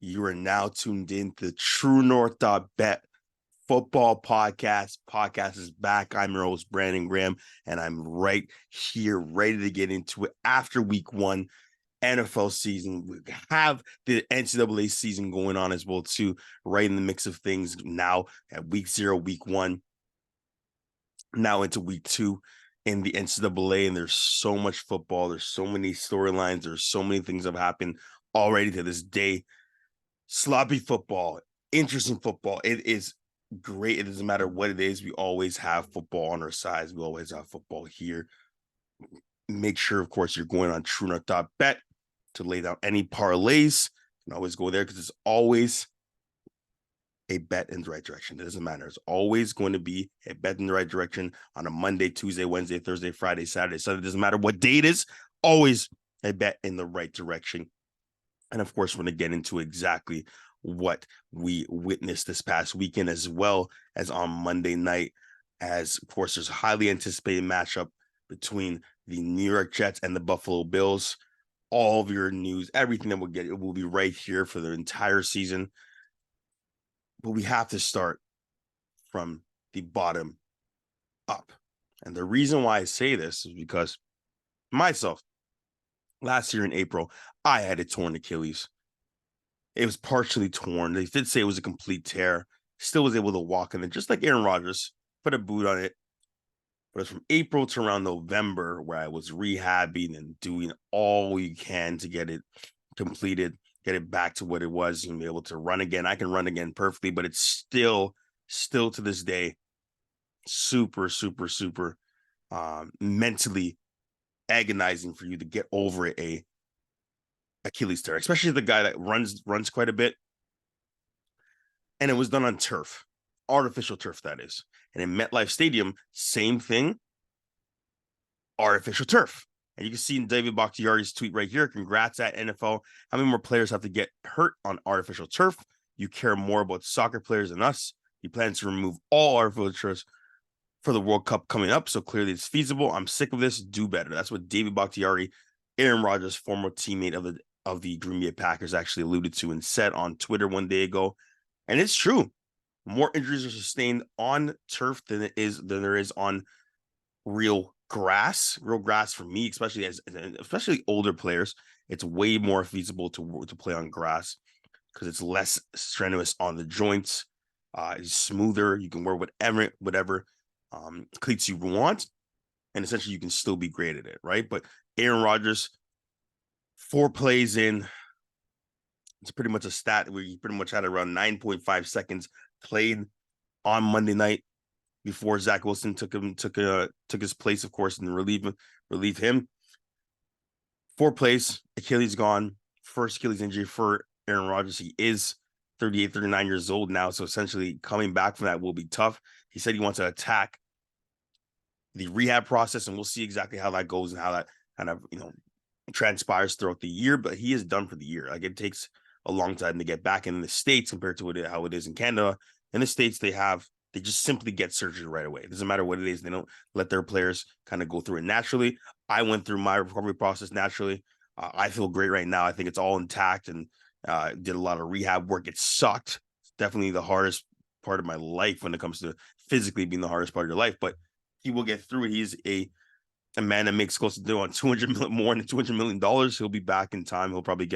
You are now tuned in to the TRUENORTH.BET Football Podcast. Podcast is back. I'm your host, Brandon Graham, and I'm right here ready to get into it after week one NFL season. We have the NCAA season going on as well, too, right in the mix of things now at week 0, week 1, now into week 2 in the NCAA, and there's so much football. There's so many storylines. There's so many things that have happened already to this day. Sloppy football, interesting football. It is great. It doesn't matter what it is. We always have football on our sides. We always have football here. Make sure, of course, you're going on TrueNorth.bet to lay down any parlays. You can always go there because it's always a bet in the right direction. It doesn't matter. It's always going to be a bet in the right direction on a Monday, Tuesday, Wednesday, Thursday, Friday, Saturday, Sunday. It doesn't matter what day it is. Always a bet in the right direction. And of course, we're going to get into exactly what we witnessed this past weekend, as well as on Monday night, as of course, there's a highly anticipated matchup between the New York Jets and the Buffalo Bills. All of your news, everything that we'll get, it will be right here for the entire season. But we have to start from the bottom up. And the reason why I say this is because myself, last year in April, I had a torn Achilles. It was partially torn. They did say it was a complete tear. Still was able to walk in it, just like Aaron Rodgers, put a boot on it. But it's from April to around November where I was rehabbing and doing all we can to get it completed, get it back to what it was, and be able to run again. I can run again perfectly, but it's still to this day, super mentally agonizing for you to get over a Achilles tear, especially the guy that runs quite a bit. And it was done on turf, artificial turf, that is. And in MetLife Stadium, same thing, artificial turf. And you can see in David Bakhtiari's tweet right here, congrats at NFL. How many more players have to get hurt on artificial turf? You care more about soccer players than us. He plans to remove all artificial turfs for the World Cup coming up. So clearly it's feasible. I'm sick of this. Do better. That's what David Bakhtiari, Aaron Rodgers, former teammate of the Green Bay Packers, actually alluded to and said on Twitter one day ago. And it's true. More injuries are sustained on turf than there is on real grass. Real grass for me, especially older players, it's way more feasible to play on grass because it's less strenuous on the joints. It's smoother. You can wear whatever cleats you want, and essentially you can still be great at it, right? But Aaron Rodgers, 4 plays in, it's pretty much a stat where he pretty much had around 9.5 seconds played on Monday night before Zach Wilson took his place, of course, and relieve him. 4 plays, Achilles gone. First Achilles injury for Aaron Rodgers. He is 38, 39 years old now, so essentially coming back from that will be tough. He said he wants to attack the rehab process, and we'll see exactly how that goes and how that kind of, transpires throughout the year, but he is done for the year. Like, it takes a long time to get back in the States compared to how it is in Canada. In the States, they just simply get surgery right away. It doesn't matter what it is. They don't let their players kind of go through it naturally. I went through my recovery process naturally. I feel great right now. I think it's all intact, and did a lot of rehab work. It sucked. It's definitely the hardest part of my life when it comes to physically being the hardest part of your life, but he will get through it. He's a man that makes close to doing more than $200 million. He'll be back in time. He'll probably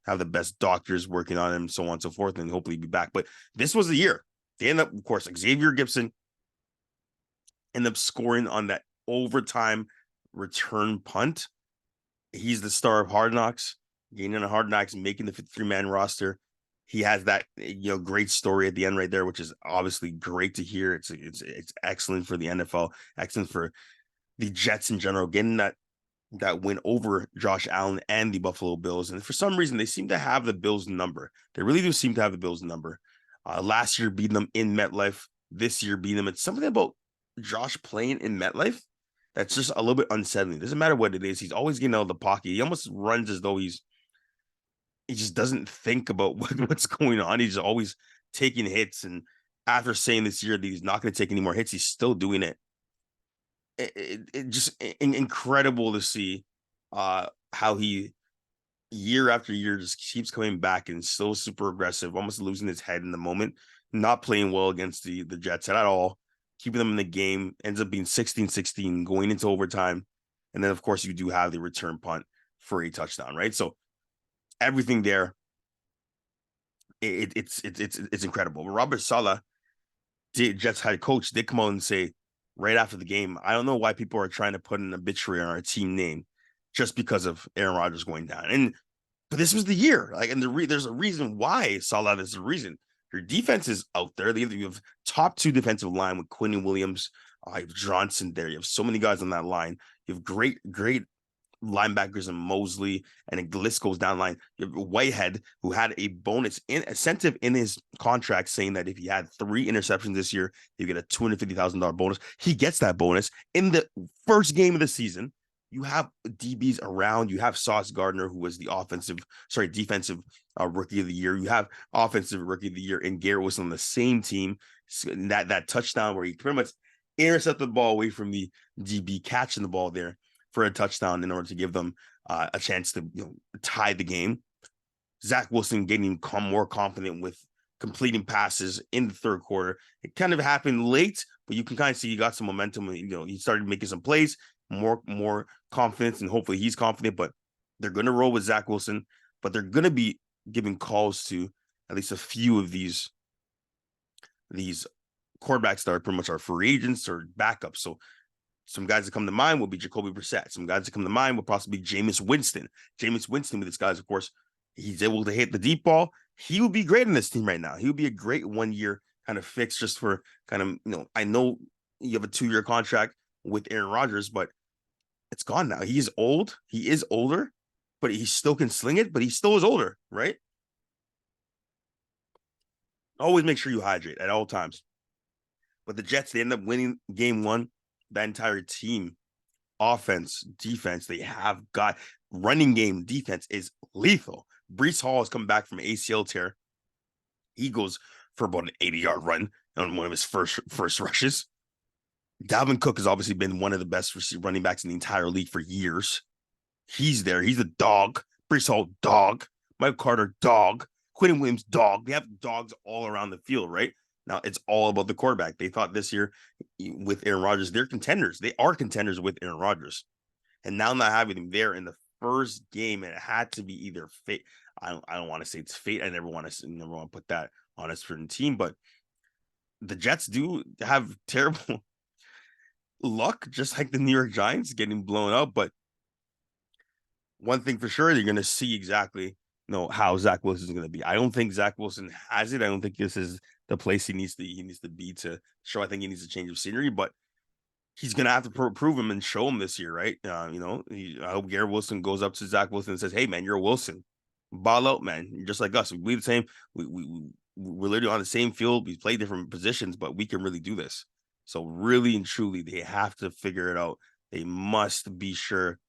have the best doctors working on him, so on and so forth, and hopefully be back. But this was the year. They end up, of course, Xavier Gibson ended up scoring on that overtime return punt. He's the star of Hard Knocks, getting on Hard Knocks, making the 53-man roster. He has that great story at the end right there, which is obviously great to hear. It's excellent for the NFL, excellent for the Jets in general, getting that win over Josh Allen and the Buffalo Bills. And for some reason, they seem to have the Bills number. They really do seem to have the Bills number. Last year beating them in MetLife. This year beating them. It's something about Josh playing in MetLife that's just a little bit unsettling. It doesn't matter what it is. He's always getting out of the pocket. He almost runs as though he just doesn't think about what's going on. He's always taking hits. And after saying this year that he's not going to take any more hits, he's still doing it. It just incredible to see how he year after year just keeps coming back and so super aggressive, almost losing his head in the moment, not playing well against the Jets at all, keeping them in the game, ends up being 16-16 going into overtime. And then, of course, you do have the return punt for a touchdown, right? So everything there, it's incredible. But Robert Saleh, Jets head coach, did come out and say right after the game, I don't know why people are trying to put an obituary on our team name just because of Aaron Rodgers going down. But this was the year, like, and there's a reason why Saleh is the reason. Your defense is out there. You have top 2 defensive line with Quinn Williams. You have Johnson there. You have so many guys on that line. You have great linebackers in Mosley, and the list goes down line. You have Whitehead, who had a bonus incentive in his contract saying that if he had 3 interceptions this year, you get a $250,000 bonus. He gets that bonus in the first game of the season. You have DBs around. You have Sauce Gardner, who was the defensive rookie of the year. You have offensive rookie of the year and Garrett Wilson on the same team. That touchdown where he pretty much intercepted the ball away from the DB, catching the ball there for a touchdown in order to give them a chance to tie the game. Zach Wilson getting more confident with completing passes in the third quarter. It kind of happened late, but you can kind of see he got some momentum. He started making some plays, more confidence, and hopefully he's confident. But they're going to roll with Zach Wilson, but they're going to be giving calls to at least a few of these quarterbacks that are pretty much our free agents or backups. So some guys that come to mind will be Jacoby Brissett. Some guys that come to mind will possibly be Jameis Winston. Jameis Winston with this guys, of course, he's able to hit the deep ball. He would be great in this team right now. He would be a great 1-year kind of fix just for kind of, I know you have a 2-year contract with Aaron Rodgers, but it's gone now. He's old. He is older, but he still can sling it, but he still is older, right? Always make sure you hydrate at all times. But the Jets, they end up winning game 1. That entire team, offense, defense, they have got running game defense is lethal. Breece Hall has come back from ACL tear. He goes for about an 80-yard run on one of his first rushes. Dalvin Cook has obviously been one of the best running backs in the entire league for years. He's there. He's a dog. Breece Hall, dog. Mike Carter, dog. Quinn Williams, dog. They have dogs all around the field, right? Now, it's all about the quarterback. They thought this year with Aaron Rodgers, they're contenders. They are contenders with Aaron Rodgers. And now not having him there in the first game, it had to be either fate. I don't want to say it's fate. I never want to put that on a certain team. But the Jets do have terrible luck, just like the New York Giants getting blown up. But one thing for sure, you're going to see exactly how Zach Wilson is going to be. I don't think Zach Wilson has it. I don't think this is the place he needs to be to show. I think he needs a change of scenery, but he's going to have to prove him and show him this year, right? I hope Garrett Wilson goes up to Zach Wilson and says, "Hey, man, you're Wilson. Ball out, man. You're just like us. We believe the same. We're literally on the same field. We play different positions, but we can really do this." So really and truly, they have to figure it out. They must be sure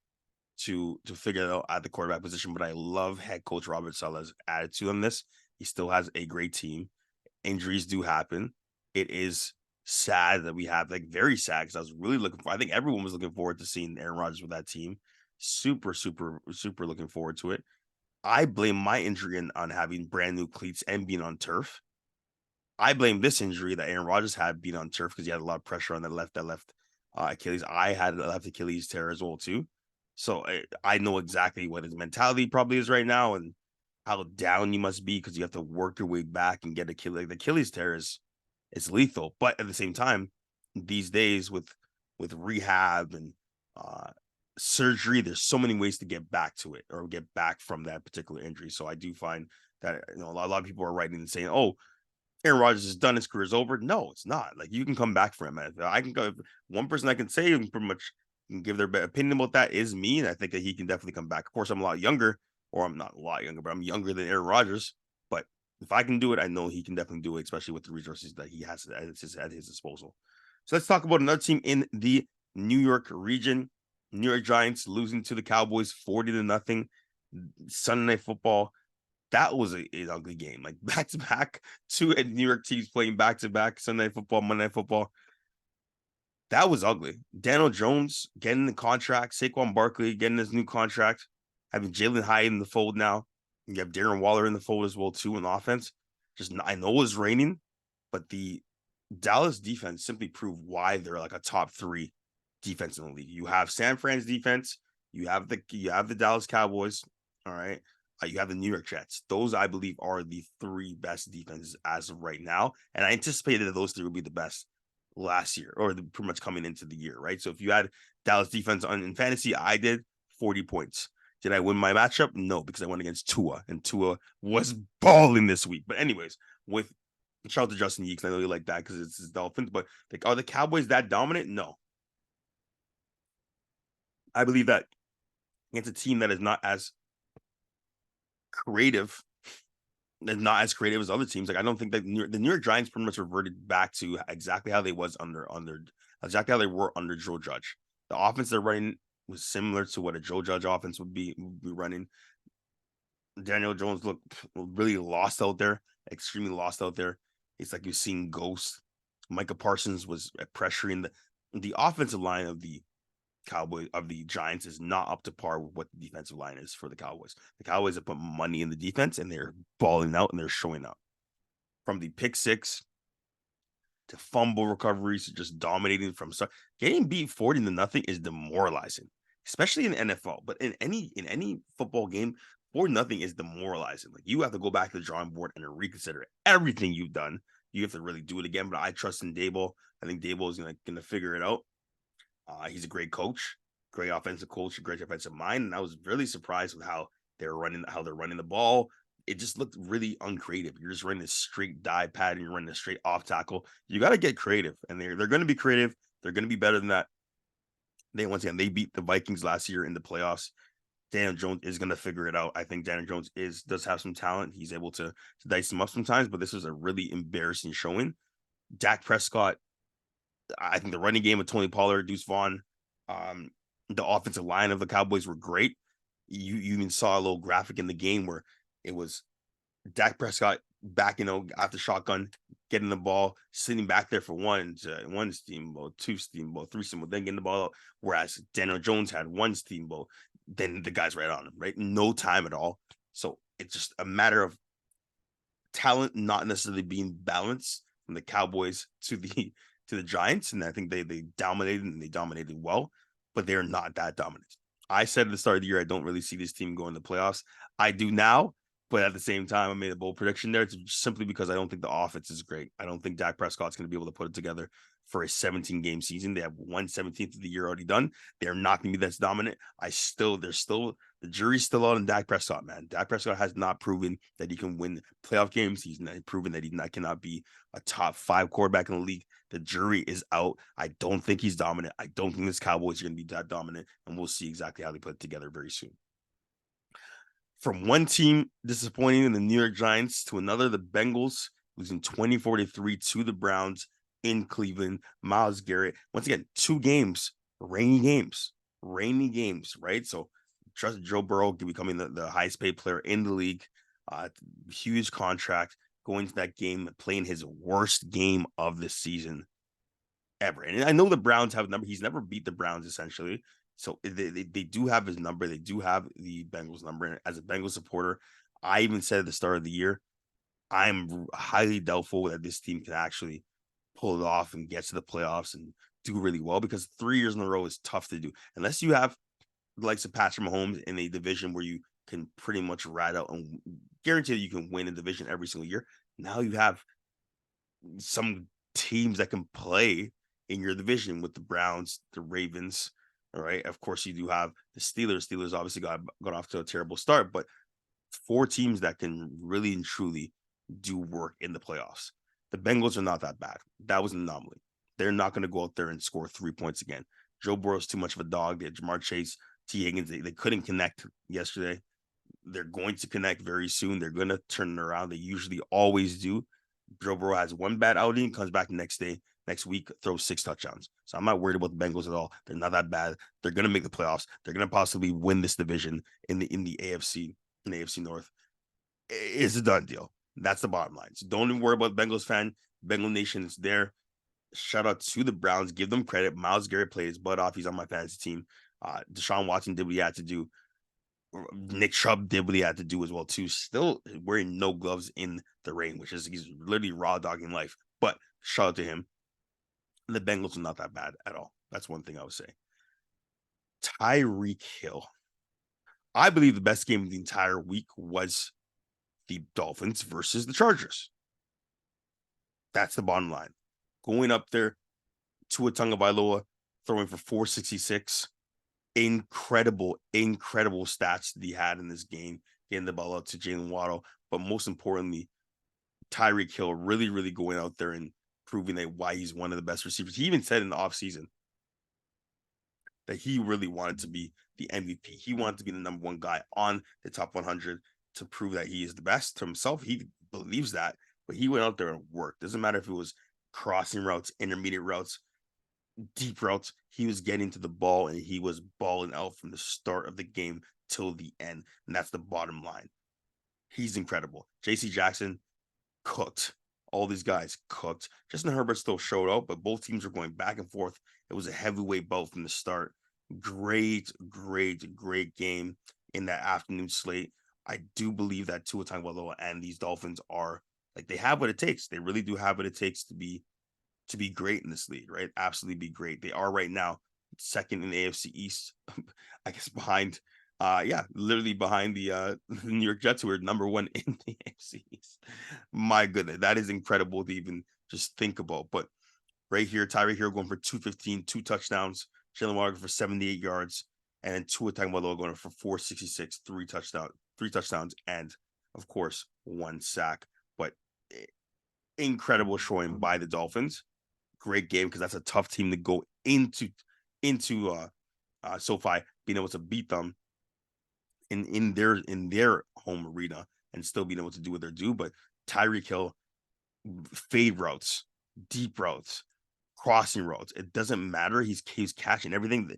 to figure it out at the quarterback position. But I love head coach Robert Saleh's attitude on this. He still has a great team. Injuries do happen. It is sad that we have, very sad, because I was really I think everyone was looking forward to seeing Aaron Rodgers with that team. Super, super, super looking forward to it. I blame my injury on having brand new cleats and being on turf. I blame this injury that Aaron Rodgers had being on turf because he had a lot of pressure on that left Achilles. I had a left Achilles tear as well too. So I know exactly what his mentality probably is right now and how down you must be because you have to work your way back and get Achilles. The Achilles tear is lethal. But at the same time, these days with rehab and surgery, there's so many ways to get back to it or get back from that particular injury. So I do find that a lot of people are writing and saying, "Oh, Aaron Rodgers is done, his career is over." No, it's not. You can come back from it. I can go. One person I can say and pretty much can give their opinion about that is me, and I think that he can definitely come back. Of course, I'm a lot younger, or I'm not a lot younger, but I'm younger than Aaron Rodgers. But if I can do it, I know he can definitely do it, especially with the resources that he has at his disposal. So let's talk about another team in the New York region. New York Giants losing to the Cowboys 40-0. Sunday Night Football. That was an ugly game. Back-to-back, 2 New York teams playing back-to-back Sunday Night Football, Monday Night Football. That was ugly. Daniel Jones getting the contract, Saquon Barkley getting his new contract. Having Jalen Hyde in the fold now, you have Darren Waller in the fold as well too in offense. Just I know it's raining, but the Dallas defense simply proved why they're like a top 3 defense in the league. You have San Fran's defense, you have the Dallas Cowboys, all right. You have the New York Jets. Those, I believe, are the 3 best defenses as of right now, and I anticipated that those 3 would be the best last year, or pretty much coming into the year, right? So if you had Dallas defense in fantasy, I did 40 points. Did I win my matchup? No, because I went against Tua, and Tua was balling this week. But anyways, with shout out to Justin Yeeks, I know you like that because it's his Dolphins, but like, are the Cowboys that dominant? No. I believe that against a team that is not as creative, as other teams. Like, I don't think that the New York Giants pretty much reverted back to exactly how they was exactly how they were under Joe Judge. The offense they're running was similar to what a Joe Judge offense would be running. Daniel Jones looked really lost out there, extremely lost out there. It's like you've seen ghosts. Micah Parsons was pressuring the offensive line of the Giants is not up to par with what the defensive line is for the Cowboys. The Cowboys have put money in the defense and they're balling out and they're showing up. From the pick 6 to fumble recoveries to just dominating from start, getting beat 40-0 is demoralizing, especially in the NFL. But in any football game, 40-0 is demoralizing. Like, you have to go back to the drawing board and reconsider everything you've done. You have to really do it again. But I trust in Dable. I think Dable is gonna figure it out. He's a great coach, great offensive coach, great offensive mind, and I was really surprised with how they're running the ball. It just looked really uncreative. You're just running a straight dive pattern, you're running a straight off tackle. You got to get creative, and they're going to be creative. They're going to be better than that. Once again, they beat the Vikings last year in the playoffs. Daniel Jones is going to figure it out. I think Daniel Jones does have some talent. He's able to dice them up sometimes, but this was a really embarrassing showing. Dak Prescott, I think the running game of Tony Pollard, Deuce Vaughn, the offensive line of the Cowboys were great. You even saw a little graphic in the game where it was Dak Prescott backing out after shotgun, getting the ball, sitting back there for one steamboat, 2 steamboat, 3 steamboat, then getting the ball out. Whereas Daniel Jones had 1 steamboat, then the guy's right on him, right? No time at all. So it's just a matter of talent not necessarily being balanced from the Cowboys to the Giants, and I think they dominated, and they dominated well, but they're not that dominant. I said at the start of the year I don't really see this team going to the playoffs. I do now, but at the same time, I made a bold prediction there. It's simply because I don't think the offense is great. I don't think Dak Prescott's going to be able to put it together for a 17-game season. They have 1/17 of the year already done. They're not going to be that dominant. The jury's still out on Dak Prescott, man. Dak Prescott has not proven that he can win playoff games. He's not proven that cannot be a top 5 quarterback in the league. The jury is out. I don't think he's dominant. I don't think this Cowboys are going to be that dominant, and we'll see exactly how they put it together very soon. From one team disappointing in the New York Giants to another, the Bengals losing 24-3 to the Browns in Cleveland. Myles Garrett, once again, 2 games, rainy games, right? So trust Joe Burrow becoming the highest paid player in the league. Huge contract, going to that game, playing his worst game of the season ever. And I know the Browns have a number. He's never beat the Browns, essentially. So they do have his number. They do have the Bengals number. And as a Bengals supporter, I even said at the start of the year, I'm highly doubtful that this team can actually pull it off and get to the playoffs and do really well, because 3 years in a row is tough to do. Unless you have the likes of Patrick Mahomes in a division where you can pretty much ride out and guarantee that you can win a division every single year. Now you have some teams that can play in your division with the Browns, the Ravens. All right. Of course, you do have the Steelers. Steelers obviously got off to a terrible start, but 4 teams that can really and truly do work in the playoffs. The Bengals are not that bad. That was an anomaly. They're not going to go out there and score 3 points again. Joe Burrow's too much of a dog. They had Jamar Chase, T. Higgins. They couldn't connect yesterday. They're going to connect very soon. They're going to turn it around. They usually always do. Joe Burrow has one bad outing, comes back next week, throws 6 touchdowns. So I'm not worried about the Bengals at all. They're not that bad. They're going to make the playoffs. They're going to possibly win this division in the AFC, in the AFC North. It's a done deal. That's the bottom line. So don't even worry about the Bengals fan. Bengal Nation is there. Shout out to the Browns. Give them credit. Myles Garrett played his butt off. He's on my fantasy team. Deshaun Watson did what he had to do. Nick Chubb did what he had to do as well too. Still wearing no gloves in the rain, which is he's literally raw dogging life. But shout out to him. The Bengals are not that bad at all. That's one thing I would say. Tyreek Hill. I believe the best game of the entire week was the Dolphins versus the Chargers. That's the bottom line. Going up there, Tua Tagovailoa throwing for 466. Incredible stats that he had in this game, getting the ball out to Jalen Waddle. But most importantly, Tyreek Hill really going out there and proving that why he's one of the best receivers. He even said in the offseason that he really wanted to be the MVP. He wanted to be the number one guy on the top 100 to prove that he is the best to himself. He believes that, but he went out there and worked. Doesn't matter if it was crossing routes, intermediate routes, deep routes. He was getting to the ball and he was balling out from the start of the game till the end. And that's the bottom line. He's incredible. JC Jackson cooked. All these guys cooked. Justin Herbert still showed up, but both teams were going back and forth. It was a heavyweight bout from the start. Great game in that afternoon slate. I do believe that Tua Tagovailoa and these Dolphins are like they have what it takes. They really do have what it takes to be great in this league, right? Absolutely be great. They are right now second in the AFC East, I guess behind literally behind the New York Jets, who are number one in the AFC East. My goodness, that is incredible to even just think about. But right here, Tyreek Hill going for 215, 2 touchdowns, Jalen Waddle for 78 yards, and then Tua Tagovailoa going for 466, 3 touchdowns, and of course 1 sack. But incredible showing by the Dolphins. Great game because that's a tough team to go into SoFi, being able to beat them in their home arena and still being able to do what they're due. But Tyreek Hill, fade routes, deep routes, crossing routes, it doesn't matter. He's catching everything.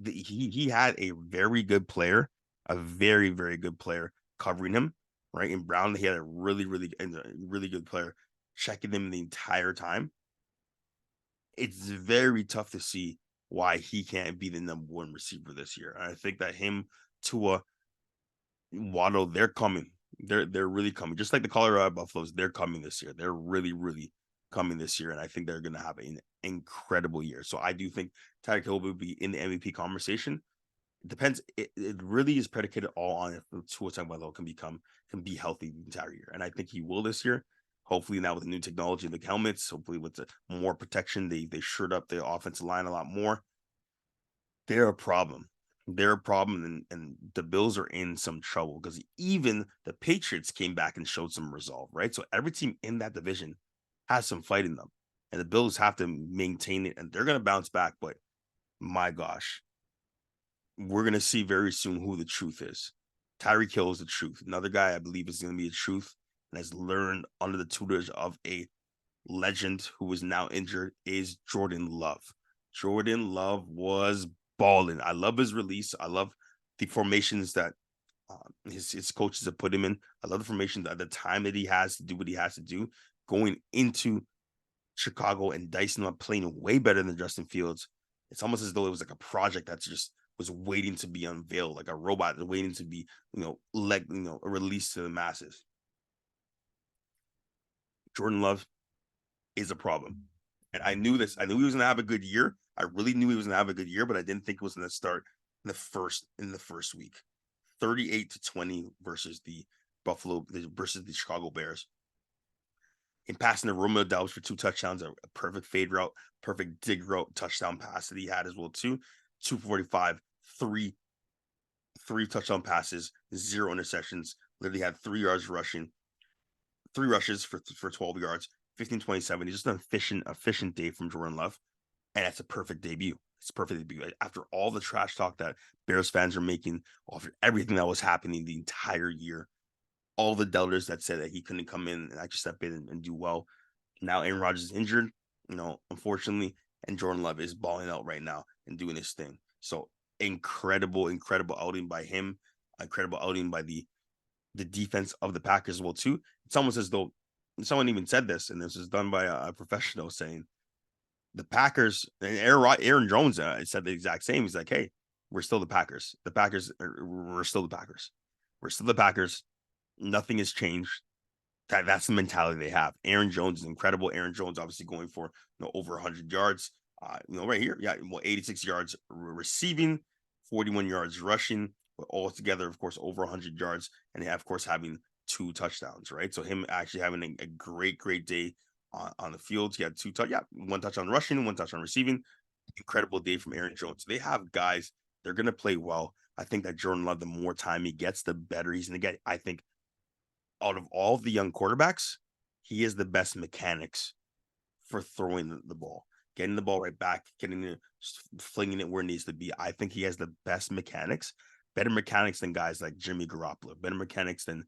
He had a very good player, a very good player covering him. Right in Brown, he had a really good player checking him the entire time. It's very tough to see why he can't be the number one receiver this year. And I think that him, Tua, Waddle, they're coming. They're really coming. Just like the Colorado Buffaloes, they're coming this year. They're really coming this year. And I think they're going to have an incredible year. So I do think Tyreek Hill will be in the MVP conversation. It depends. It really is predicated all on if Tua Tagovailoa can be healthy the entire year. And I think he will this year. Hopefully now with the new technology, the helmets, hopefully with the more protection, they shored up the offensive line a lot more. They're a problem. And the Bills are in some trouble because even the Patriots came back and showed some resolve, right? So every team in that division has some fight in them. And the Bills have to maintain it, and they're going to bounce back. But my gosh, we're going to see very soon who the truth is. Tyreek Hill is the truth. Another guy I believe is going to be the truth and has learned under the tutelage of a legend who is now injured is Jordan Love. Jordan Love was balling. I love his release. I love the formations that his coaches have put him in. I love the formations at the time that he has to do what he has to do. Going into Chicago and dicing up, playing way better than Justin Fields. It's almost as though it was like a project that's just was waiting to be unveiled, like a robot waiting to be, released to the masses. Jordan Love is a problem. And I knew this. I knew he was going to have a good year. I really knew he was going to have a good year, but I didn't think it was going to start in the first week. 38-20 versus the Chicago Bears. In passing to Romeo Doubs for 2 touchdowns, a perfect fade route, perfect dig route, touchdown pass that he had as well too. 245, three touchdown passes, 0 interceptions. Literally had 3 yards rushing, 3 rushes for 12 yards, 15-27. He's just an efficient day from Jordan Love, and that's a perfect debut. It's a perfect debut. After all the trash talk that Bears fans are making, after everything that was happening the entire year, all the doubters that said that he couldn't come in and actually step in and do well. Now Aaron Rodgers is injured, unfortunately, and Jordan Love is balling out right now and doing his thing. So incredible outing by him. Incredible outing by the defense of the Packers as well too. It's almost as though someone even said this, and this was done by a professional, saying the Packers and Aaron Jones said the exact same. He's like, hey, we're still the Packers. We're still the Packers. We're still the Packers. Nothing has changed. That's the mentality they have. Aaron Jones is incredible. Aaron Jones obviously going for over 100 yards. Right here, 86 yards receiving, 41 yards rushing, but all together, of course, over 100 yards, and of course having 2 touchdowns. Right, so him actually having a great day on the field. He had 1 touchdown rushing, 1 touchdown receiving. Incredible day from Aaron Jones. They have guys. They're gonna play well. I think that Jordan Love, the more time he gets, the better he's gonna get. I think out of all of the young quarterbacks, he is the best mechanics for throwing the ball, getting the ball right back, getting it, flinging it where it needs to be. I think he has the best mechanics, better mechanics than guys like Jimmy Garoppolo, better mechanics than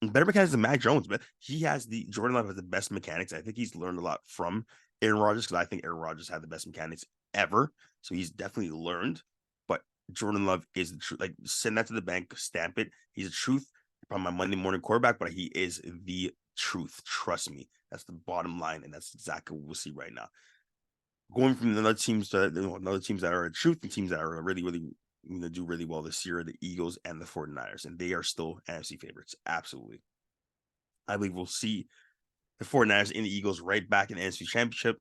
better mechanics than Mac Jones. But Jordan Love has the best mechanics. I think he's learned a lot from Aaron Rodgers because I think Aaron Rodgers had the best mechanics ever. So he's definitely learned. But Jordan Love is the truth. Like, send that to the bank, stamp it. He's the truth. Probably my Monday morning quarterback, but he is the truth. Trust me. That's the bottom line, and that's exactly what we'll see right now. Going from another teams that are the truth and teams that are really going to do really well this year, the Eagles and the 49ers, and they are still NFC favorites. Absolutely. I believe we'll see the 49ers and the Eagles right back in the NFC Championship.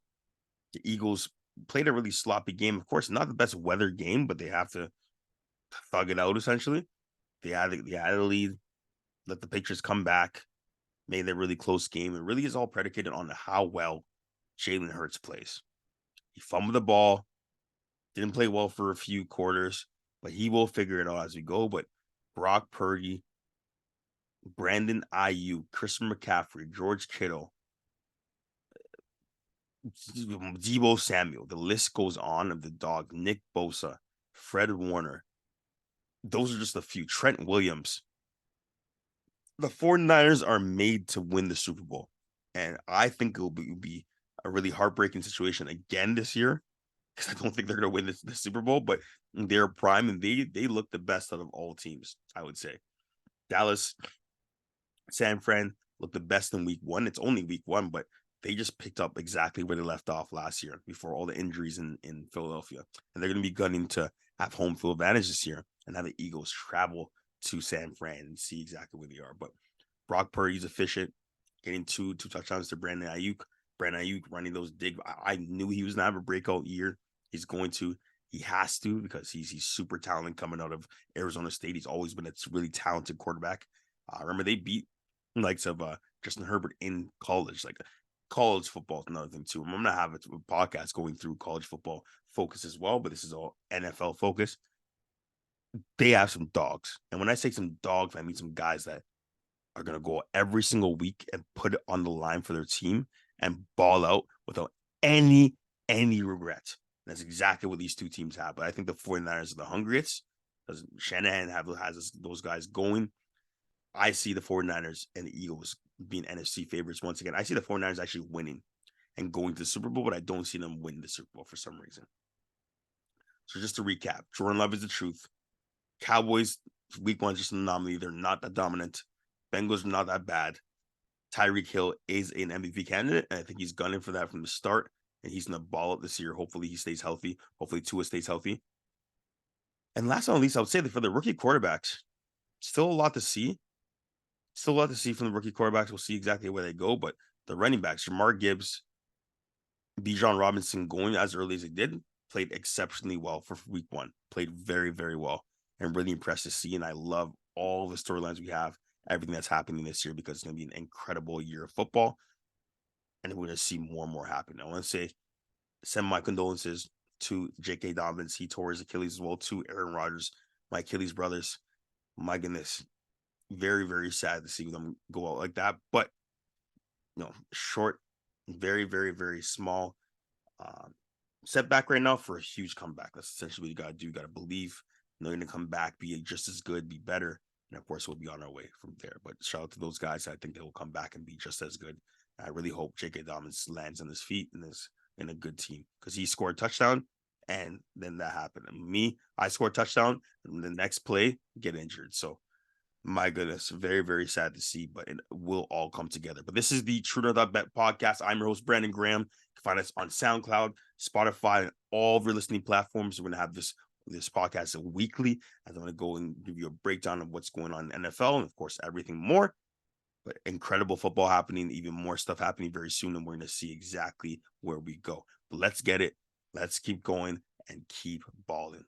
The Eagles played a really sloppy game. Of course, not the best weather game, but they have to thug it out, essentially. They had a lead, let the Patriots come back, made a really close game. It really is all predicated on how well Jalen Hurts plays. He fumbled the ball, didn't play well for a few quarters, but he will figure it out as we go. But Brock Purdy, Brandon Ayuk, Christian McCaffrey, George Kittle, Deebo Samuel, the list goes on of the dog, Nick Bosa, Fred Warner. Those are just a few. Trent Williams. The 49ers are made to win the Super Bowl. And I think it will be a really heartbreaking situation again this year, because I don't think they're going to win the Super Bowl, but they're prime and they look the best out of all teams, I would say. Dallas, San Fran look the best in week 1. It's only week 1, but they just picked up exactly where they left off last year before all the injuries in Philadelphia. And they're going to be gunning to have home field advantage this year and have the Eagles travel to San Fran and see exactly where they are. But Brock Purdy's efficient, getting two touchdowns to Brandon Ayuk. Brandon Ayuk running those dig. I knew he was going to have a breakout year. He's going to. He has to, because he's super talented coming out of Arizona State. He's always been a really talented quarterback. Remember, they beat the likes of Justin Herbert in college. Like, college football is another thing too. I'm going to have a podcast going through college football focus as well, but this is all NFL focus. They have some dogs. And when I say some dogs, I mean some guys that are going to go every single week and put it on the line for their team and ball out without any regret. And that's exactly what these two teams have. But I think the 49ers are the hungriest, because Shanahan has those guys going. I see the 49ers and the Eagles being NFC favorites once again. I see the 49ers actually winning and going to the Super Bowl, but I don't see them win the Super Bowl for some reason. So just to recap, Jordan Love is the truth. Cowboys, week 1 is just an anomaly. They're not that dominant. Bengals are not that bad. Tyreek Hill is an MVP candidate, and I think he's gunning for that from the start, and he's going to ball up this year. Hopefully he stays healthy. Hopefully Tua stays healthy. And last but not least, I would say that for the rookie quarterbacks, still a lot to see. Still a lot to see from the rookie quarterbacks. We'll see exactly where they go, but the running backs, Jamar Gibbs, Bijan Robinson, going as early as they did, played exceptionally well for week 1. Played very, very well, and really impressed to see. And I love all the storylines we have, everything that's happening this year, because it's going to be an incredible year of football, and we're going to see more and more happen. I want to send my condolences to J.K. Dobbins. He tore his Achilles as well, to Aaron Rodgers, my Achilles brothers. My goodness, very, very sad to see them go out like that. But short, very, very, very small setback right now for a huge comeback. That's essentially what you got to do. You got to believe they're going to come back, be just as good, be better. And of course, we'll be on our way from there. But shout out to those guys. I think they will come back and be just as good. I really hope J.K. Dobbins lands on his feet and is in a good team, because he scored a touchdown and then that happened. And I scored a touchdown, and the next play, get injured. So My goodness, very, very sad to see, but it will all come together. But this is the TRUENORTH.BET podcast. I'm your host, Brandon Graham. You can find us on SoundCloud, Spotify, and all of your listening platforms. We're going to have this podcast weekly, as I'm going to go and give you a breakdown of what's going on in NFL and, of course, everything more. But incredible football happening, even more stuff happening very soon, and we're going to see exactly where we go. But let's get it. Let's keep going and keep balling.